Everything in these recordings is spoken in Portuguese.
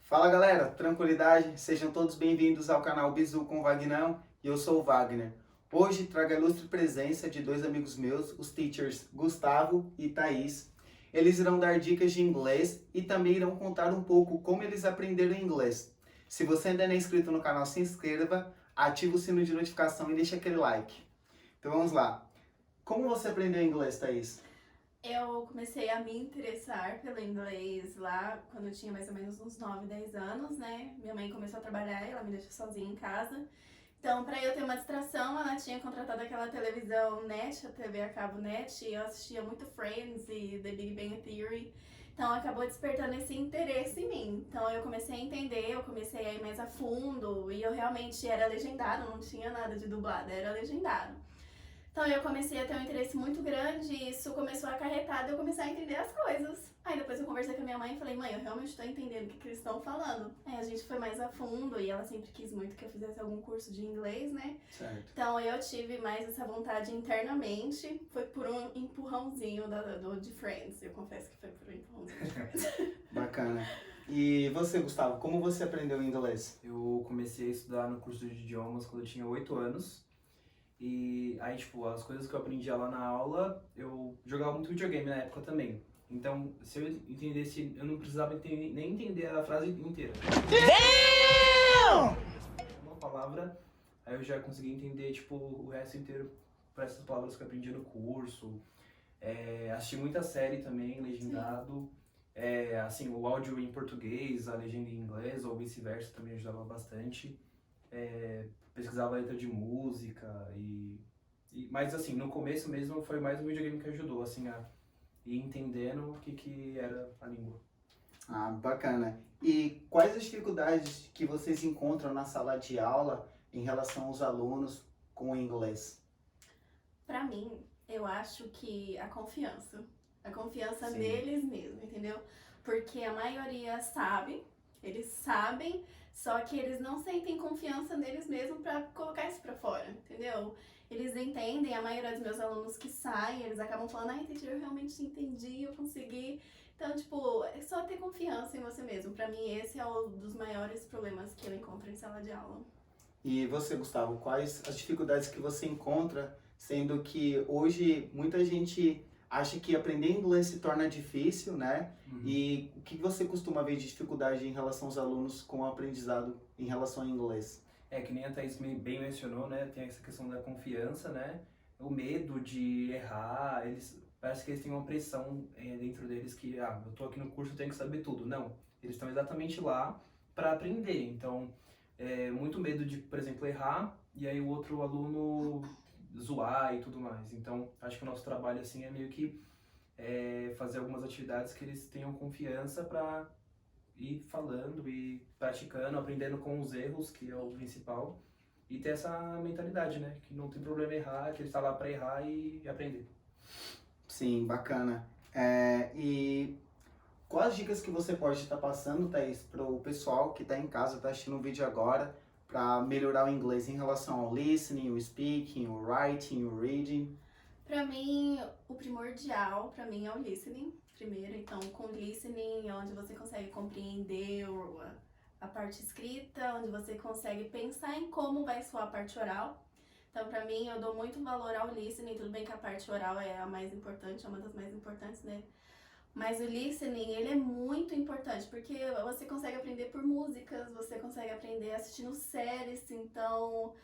Fala galera, tranquilidade? Sejam todos bem-vindos ao canal Bizu com Vagnão e eu sou o Wagner. Hoje trago a ilustre presença de dois amigos meus, os teachers Gustavo e Thaís. Eles irão dar dicas de inglês e também irão contar um pouco como eles aprenderam inglês. Se você ainda não é inscrito no canal, se inscreva, ativa o sino de notificação e deixa aquele like. Então vamos lá. Como você aprendeu inglês, Thaís? Eu comecei a me interessar pelo inglês lá quando eu tinha mais ou menos uns 9, 10 anos, né? Minha mãe começou a trabalhar e ela me deixou sozinha em casa. Então, pra eu ter uma distração, ela tinha contratado aquela televisão NET, a TV a cabo NET, e eu assistia muito Friends e The Big Bang Theory. Então, acabou despertando esse interesse em mim. Então, eu comecei a entender, eu comecei a ir mais a fundo, e eu realmente era legendado, não tinha nada de dublado, era legendado. Então eu comecei a ter um interesse muito grande e isso começou a acarretar de eu começar a entender as coisas. Aí depois eu conversei com a minha mãe e falei, mãe, eu realmente estou entendendo o que eles estão falando. Aí a gente foi mais a fundo e ela sempre quis muito que eu fizesse algum curso de inglês, né? Certo. Então eu tive mais essa vontade internamente, foi por um empurrãozinho de Friends. Eu confesso que foi por um empurrãozinho de Friends. Bacana. E você, Gustavo, como você aprendeu inglês? Eu comecei a estudar no curso de idiomas quando eu tinha 8 anos. E aí, tipo, as coisas que eu aprendia lá na aula, eu jogava muito videogame na época também. Então, se eu entendesse, eu não precisava nem entender a frase inteira. Uma palavra, aí eu já conseguia entender, tipo, o resto inteiro por essas palavras que eu aprendi no curso. Assisti muita série também, legendado. Assim, o áudio em português, a legenda em inglês, ou vice-versa, também ajudava bastante. Pesquisava a letra de música mas assim, no começo mesmo foi mais o videogame que ajudou, assim, a ir entendendo o que era a língua. Ah, bacana. E quais as dificuldades que vocês encontram na sala de aula em relação aos alunos com o inglês? Pra mim, eu acho que a confiança Sim. neles mesmo, entendeu? Porque a maioria sabe, eles sabem, só que eles não sentem confiança neles mesmos pra colocar isso pra fora, entendeu? Eles entendem, a maioria dos meus alunos que saem, eles acabam falando, ai, teacher, eu realmente entendi, eu consegui. Então, tipo, é só ter confiança em você mesmo. Pra mim, esse é um dos maiores problemas que eu encontro em sala de aula. E você, Gustavo, quais as dificuldades que você encontra, sendo que hoje muita gente acha que aprender inglês se torna difícil, né? E o que você costuma ver de dificuldade em relação aos alunos com o aprendizado em relação ao inglês? Que nem a Thaís bem mencionou, né? Tem essa questão da confiança, né? O medo de errar, parece que eles têm uma pressão dentro deles que, eu tô aqui no curso, eu tenho que saber tudo. Não, eles estão exatamente lá para aprender. Então, muito medo de, por exemplo, errar e aí o outro aluno zoar e tudo mais. Então, acho que o nosso trabalho, assim, é meio que fazer algumas atividades que eles tenham confiança para ir falando e praticando, aprendendo com os erros, que é o principal, e ter essa mentalidade, né? Que não tem problema errar, que ele está lá para errar e aprender. Sim, bacana. E quais dicas que você pode estar passando, Thaís, para o pessoal que está em casa, está assistindo o vídeo agora, para melhorar o inglês em relação ao listening, o speaking, o writing, o reading? Pra mim, o primordial pra mim é o listening, primeiro. Então, com listening, é onde você consegue compreender a parte escrita, onde você consegue pensar em como vai soar a parte oral. Então, pra mim, eu dou muito valor ao listening. Tudo bem que a parte oral é a mais importante, é uma das mais importantes, né? Mas o listening, ele é muito importante, porque você consegue aprender por músicas, você consegue aprender assistindo séries, então...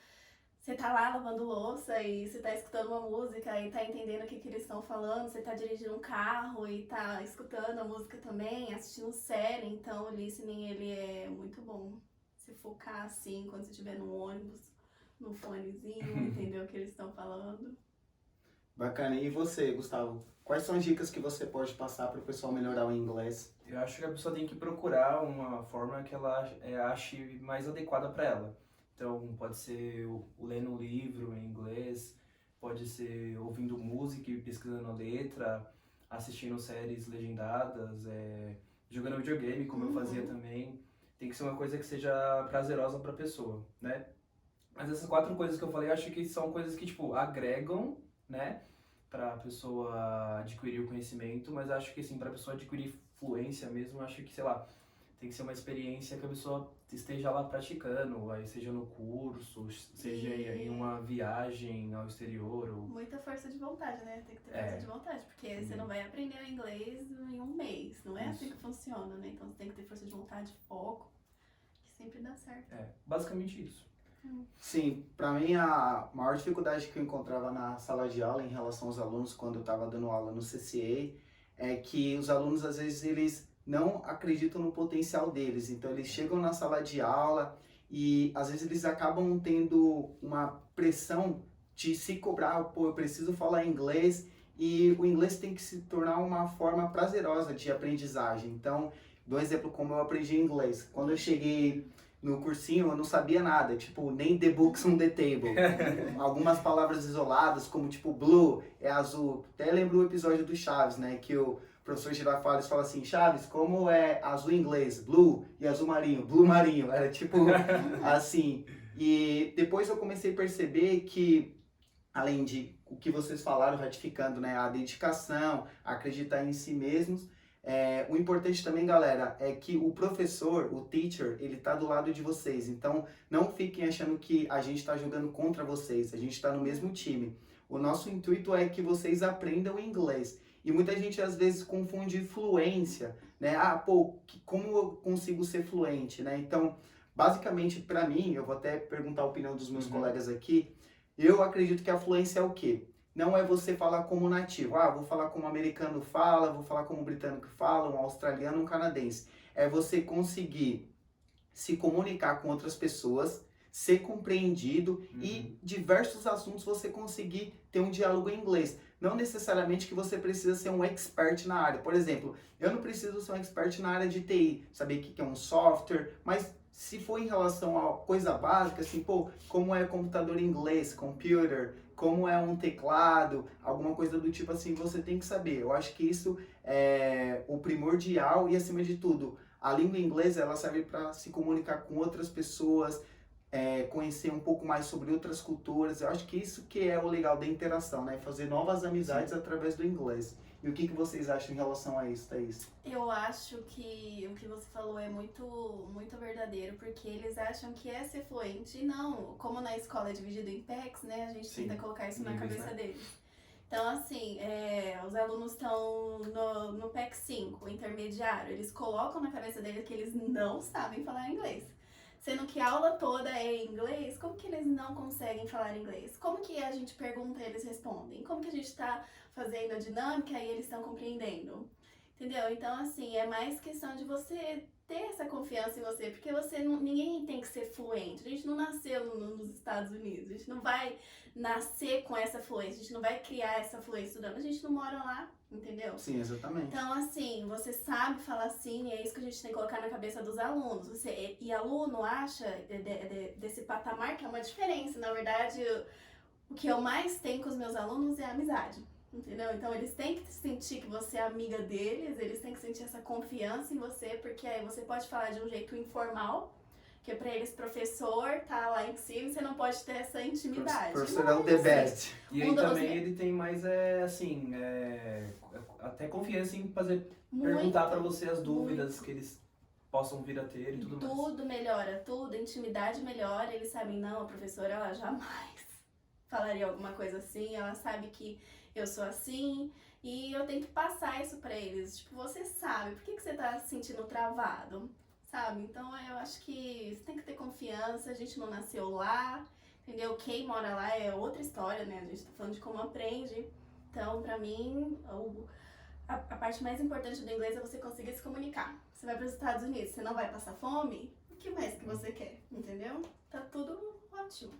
Você tá lá lavando louça e você tá escutando uma música e tá entendendo o que eles estão falando, você tá dirigindo um carro e tá escutando a música também, assistindo série, então o listening ele é muito bom. Se focar assim, quando você estiver no ônibus, no fonezinho, entender o que eles estão falando. Bacana. E você, Gustavo? Quais são as dicas que você pode passar para o pessoal melhorar o inglês? Eu acho que a pessoa tem que procurar uma forma que ela ache mais adequada para ela. Então, pode ser lendo um livro em inglês, pode ser ouvindo música e pesquisando a letra, assistindo séries legendadas, jogando videogame, como eu fazia também. Tem que ser uma coisa que seja prazerosa para a pessoa, né? Mas essas 4 coisas que eu falei, eu acho que são coisas que, tipo, agregam, né? para a pessoa adquirir o conhecimento, mas acho que assim, para a pessoa adquirir fluência mesmo, acho que, sei lá, tem que ser uma experiência que a pessoa esteja lá praticando, aí seja no curso, seja em uma viagem ao exterior. Ou... Muita força de vontade, né? Tem que ter É. força de vontade, porque você não vai aprender o inglês em um mês. Não é assim que funciona, né? Então você tem que ter força de vontade, foco, que sempre dá certo. É, basicamente isso. Sim, para mim a maior dificuldade que eu encontrava na sala de aula em relação aos alunos quando eu estava dando aula no CCA é que os alunos às vezes eles não acreditam no potencial deles, então eles chegam na sala de aula e às vezes eles acabam tendo uma pressão de se cobrar, pô, eu preciso falar inglês e o inglês tem que se tornar uma forma prazerosa de aprendizagem. Então, dou um exemplo como eu aprendi inglês. Quando eu cheguei no cursinho eu não sabia nada, tipo, nem the books on the table. Algumas palavras isoladas, como tipo blue, é azul. Até lembro o episódio do Chaves, né, que o professor Girafales fala assim, Chaves, como é azul em inglês? Blue e azul marinho, blue marinho. Era tipo assim. E depois eu comecei a perceber que, além de o que vocês falaram, ratificando, né, a dedicação, acreditar em si mesmos, o importante também, galera, é que o professor, o teacher, ele tá do lado de vocês. Então, não fiquem achando que a gente está jogando contra vocês. A gente está no mesmo time. O nosso intuito é que vocês aprendam inglês. E muita gente, às vezes, confunde fluência, né? Ah, pô, como eu consigo ser fluente, né? Então, basicamente, para mim, eu vou até perguntar a opinião dos meus colegas aqui, eu acredito que a fluência é o quê? Não é você falar como nativo. Ah, vou falar como um americano fala, vou falar como um britânico fala, um australiano, um canadense. É você conseguir se comunicar com outras pessoas, ser compreendido e diversos assuntos você conseguir ter um diálogo em inglês. Não necessariamente que você precisa ser um expert na área. Por exemplo, eu não preciso ser um expert na área de TI, saber o que é um software, mas se for em relação a coisa básica, assim, pô, como é computador em inglês, computer, como é um teclado, alguma coisa do tipo assim, você tem que saber. Eu acho que isso é o primordial e, acima de tudo, a língua inglesa ela serve para se comunicar com outras pessoas, conhecer um pouco mais sobre outras culturas. Eu acho que isso que é o legal da interação, né? Fazer novas amizades através do inglês. E o que vocês acham em relação a isso, Thaís? Eu acho que o que você falou é muito, muito verdadeiro, porque eles acham que é ser fluente. E não, como na escola é dividido em PECs, né? A gente tenta colocar isso na Níveis, cabeça né? deles. Então, assim, os alunos estão no PEC 5, intermediário, eles colocam na cabeça deles que eles não sabem falar inglês. Sendo que a aula toda é em inglês, como que eles não conseguem falar inglês? Como que a gente pergunta e eles respondem? Como que a gente está fazendo a dinâmica e eles estão compreendendo? Entendeu? Então, assim, é mais questão de você ter essa confiança em você, porque ninguém tem que ser fluente. A gente não nasceu nos Estados Unidos, a gente não vai nascer com essa fluência, a gente não vai criar essa fluência estudando, a gente não mora lá, entendeu? Sim, exatamente. Então, assim, você sabe falar sim, e é isso que a gente tem que colocar na cabeça dos alunos. E aluno acha desse patamar que é uma diferença. Na verdade, o que eu mais tenho com os meus alunos é a amizade. Entendeu? Então eles têm que sentir que você é amiga deles, eles têm que sentir essa confiança em você, porque aí você pode falar de um jeito informal, que pra eles professor tá lá em cima, você não pode ter essa intimidade. Professor é o the best. E aí também ele tem mais, até confiança em perguntar pra você as dúvidas que eles possam vir a ter e tudo mais. Tudo melhora, tudo, a intimidade melhora, eles sabem, não, a professora ela jamais falaria alguma coisa assim, ela sabe que eu sou assim, e eu tenho que passar isso pra eles. Tipo, você sabe, por que você tá se sentindo travado? Sabe? Então eu acho que você tem que ter confiança, a gente não nasceu lá, entendeu? Quem mora lá é outra história, né? A gente tá falando de como aprende. Então, pra mim, a parte mais importante do inglês é você conseguir se comunicar. Você vai para os Estados Unidos, você não vai passar fome? O que mais que você quer? Entendeu? Tá tudo ótimo.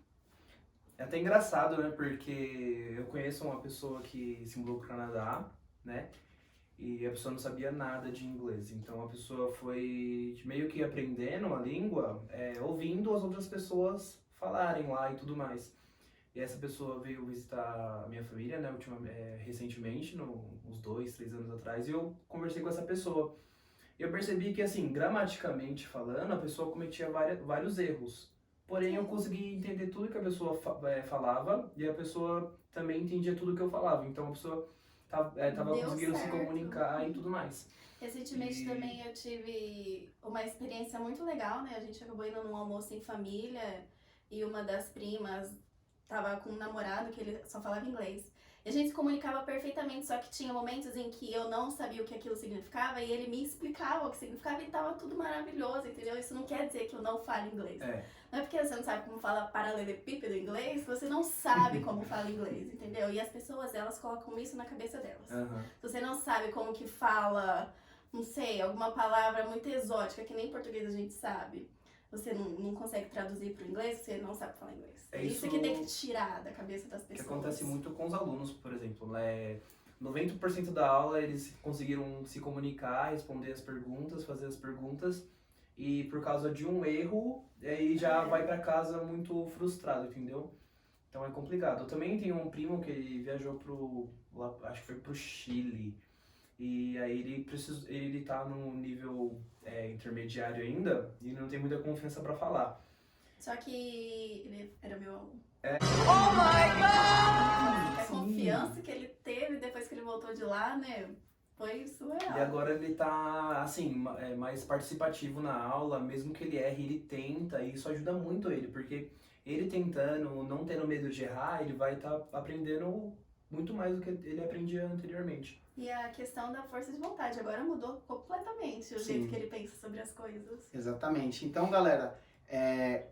É até engraçado, né? Porque eu conheço uma pessoa que se mudou pro Canadá, né? E a pessoa não sabia nada de inglês. Então a pessoa foi meio que aprendendo a língua, ouvindo as outras pessoas falarem lá e tudo mais. E essa pessoa veio visitar a minha família, né? Recentemente, uns 2, 3 anos atrás, e eu conversei com essa pessoa. E eu percebi que, assim, gramaticalmente falando, a pessoa cometia vários erros. porém eu consegui entender tudo que a pessoa falava e a pessoa também entendia tudo que eu falava. Então a pessoa tava Deu conseguindo se certo. comunicar e tudo mais. Recentemente também eu tive uma experiência muito legal, né? A gente acabou indo num almoço em família e uma das primas tava com um namorado que ele só falava inglês. E a gente se comunicava perfeitamente, só que tinha momentos em que eu não sabia o que aquilo significava e ele me explicava o que significava e tava tudo maravilhoso, entendeu? Isso não quer dizer que eu não falo inglês. Não é porque você não sabe como fala paralelepípedo em inglês, que você não sabe como fala inglês, entendeu? E as pessoas, elas colocam isso na cabeça delas. Se você não sabe como que fala, não sei, alguma palavra muito exótica, que nem em português a gente sabe, você não consegue traduzir para o inglês, você não sabe falar inglês. É isso que tem que tirar da cabeça das pessoas. Que acontece muito com os alunos, por exemplo. 90% da aula eles conseguiram se comunicar, responder as perguntas, fazer as perguntas, e por causa de um erro, aí já vai para casa muito frustrado, entendeu? Então é complicado. Eu também tenho um primo que ele viajou acho que foi pro Chile. E aí ele tá no nível intermediário ainda e não tem muita confiança para falar. Só que ele era meu aluno. Oh my God! A confiança que ele teve depois que ele voltou de lá, né? Foi surreal. E agora ele tá, assim, mais participativo na aula, mesmo que ele erre, ele tenta, e isso ajuda muito ele, porque ele tentando, não tendo medo de errar, ele vai estar aprendendo muito mais do que ele aprendia anteriormente. E a questão da força de vontade agora mudou completamente o jeito que ele pensa sobre as coisas. Exatamente. Então, galera,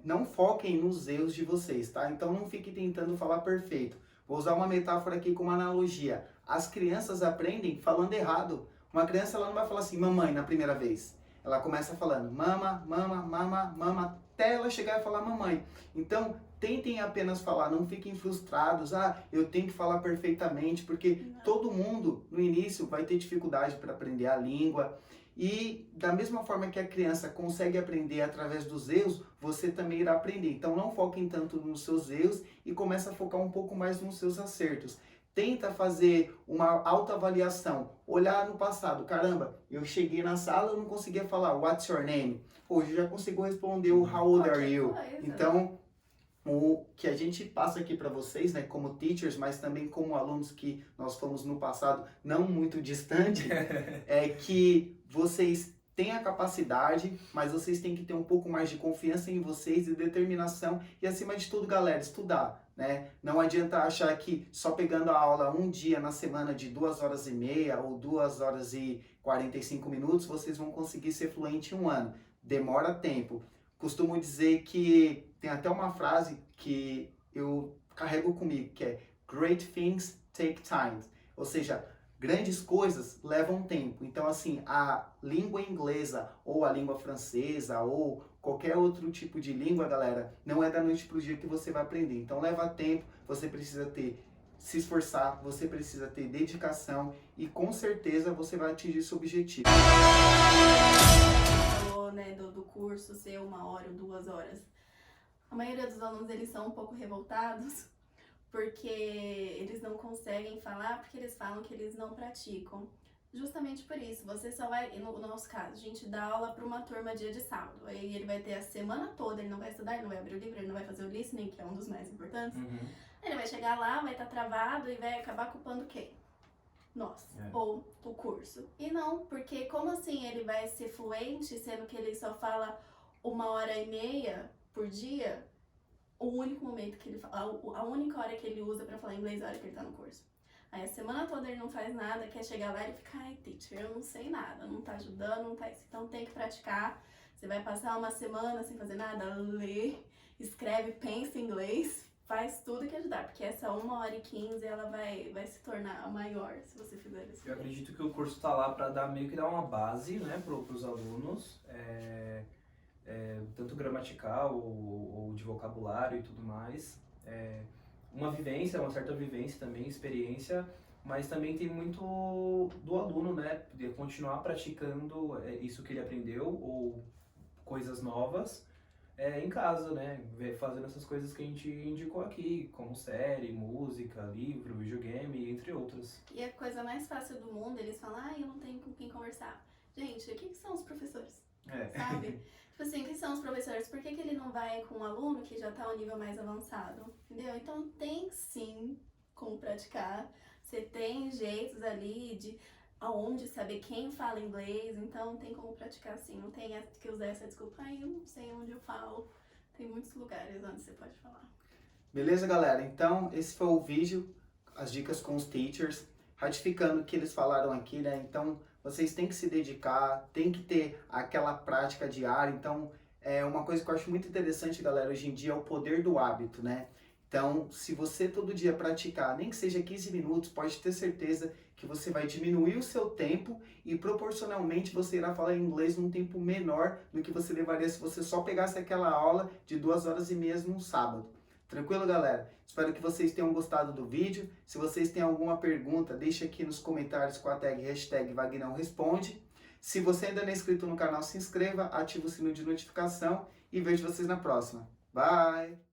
não foquem nos erros de vocês, tá? Então não fiquem tentando falar perfeito. Vou usar uma metáfora aqui como analogia. As crianças aprendem falando errado. Uma criança ela não vai falar assim, mamãe, na primeira vez. Ela começa falando mama, mama, mama, mama, até ela chegar a falar mamãe. Então, tentem apenas falar, não fiquem frustrados. Eu tenho que falar perfeitamente, porque todo mundo, no início, vai ter dificuldade para aprender a língua. E da mesma forma que a criança consegue aprender através dos erros, você também irá aprender. Então não foquem tanto nos seus erros e comece a focar um pouco mais nos seus acertos. Tenta fazer uma autoavaliação, olhar no passado. Caramba, eu cheguei na sala e não conseguia falar what's your name? Hoje eu já consigo responder o how old are you? Então, o que a gente passa aqui para vocês, né, como teachers, mas também como alunos que nós fomos no passado não muito distante, é que vocês têm a capacidade, mas vocês têm que ter um pouco mais de confiança em vocês e determinação e, acima de tudo, galera, estudar, né? Não adianta achar que só pegando a aula um dia na semana de 2h30 ou 2h45 vocês vão conseguir ser fluente em um ano. Demora tempo. Costumo dizer que tem até uma frase que eu carrego comigo, que é Great things take time. Ou seja, grandes coisas levam tempo. Então, assim, a língua inglesa ou a língua francesa ou qualquer outro tipo de língua, galera, não é da noite pro dia que você vai aprender. Então, leva tempo, você precisa se esforçar, você precisa ter dedicação e com certeza você vai atingir seu objetivo. Né, do curso ser 1 hora ou 2 horas. A maioria dos alunos, eles são um pouco revoltados porque eles não conseguem falar, porque eles falam que eles não praticam. Justamente por isso, você só vai, no nosso caso, a gente dá aula para uma turma dia de sábado, aí ele vai ter a semana toda, ele não vai estudar, ele não vai abrir o livro, ele não vai fazer o listening, que é um dos mais importantes. Ele vai chegar lá, vai estar travado e vai acabar culpando quem? Nós, ou o curso. E não, porque como assim ele vai ser fluente, sendo que ele só fala 1h30 por dia? O único momento que ele fala, a única hora que ele usa pra falar inglês é a hora que ele tá no curso. Aí a semana toda ele não faz nada, quer chegar lá e fica, ai teacher, eu não sei nada, não tá ajudando, não tá isso. Então tem que praticar. Você vai passar uma semana sem fazer nada, lê, escreve, pensa em inglês, faz tudo que ajudar, porque essa 1h15 ela vai se tornar maior se você fizer isso. Eu acredito que o curso tá lá para meio que dar uma base, né, pros alunos, tanto gramatical ou de vocabulário e tudo mais. Uma vivência, uma certa vivência também, experiência, mas também tem muito do aluno, né, de continuar praticando isso que ele aprendeu ou coisas novas. Em casa, né? Fazendo essas coisas que a gente indicou aqui, como série, música, livro, videogame, entre outras. E a coisa mais fácil do mundo, eles falam, eu não tenho com quem conversar. Gente, o que são os professores? sabe? Tipo assim, quem são os professores? Por que ele não vai com um aluno que já tá ao nível mais avançado? Entendeu? Então tem sim como praticar. Você tem jeitos ali de aonde saber quem fala inglês, então tem como praticar sim. Não tem que usar essa desculpa, eu não sei onde eu falo. Tem muitos lugares onde você pode falar. Beleza, galera? Então, esse foi o vídeo, as dicas com os teachers, ratificando o que eles falaram aqui, né? Então, vocês têm que se dedicar, tem que ter aquela prática diária. Então, uma coisa que eu acho muito interessante, galera, hoje em dia é o poder do hábito, né? Então, se você todo dia praticar, nem que seja 15 minutos, pode ter certeza que você vai diminuir o seu tempo e proporcionalmente você irá falar inglês num tempo menor do que você levaria se você só pegasse aquela aula de 2 horas e meia num sábado. Tranquilo, galera? Espero que vocês tenham gostado do vídeo. Se vocês têm alguma pergunta, deixe aqui nos comentários com a tag #VagnãoResponde. Se você ainda não é inscrito no canal, se inscreva, ative o sino de notificação e vejo vocês na próxima. Bye!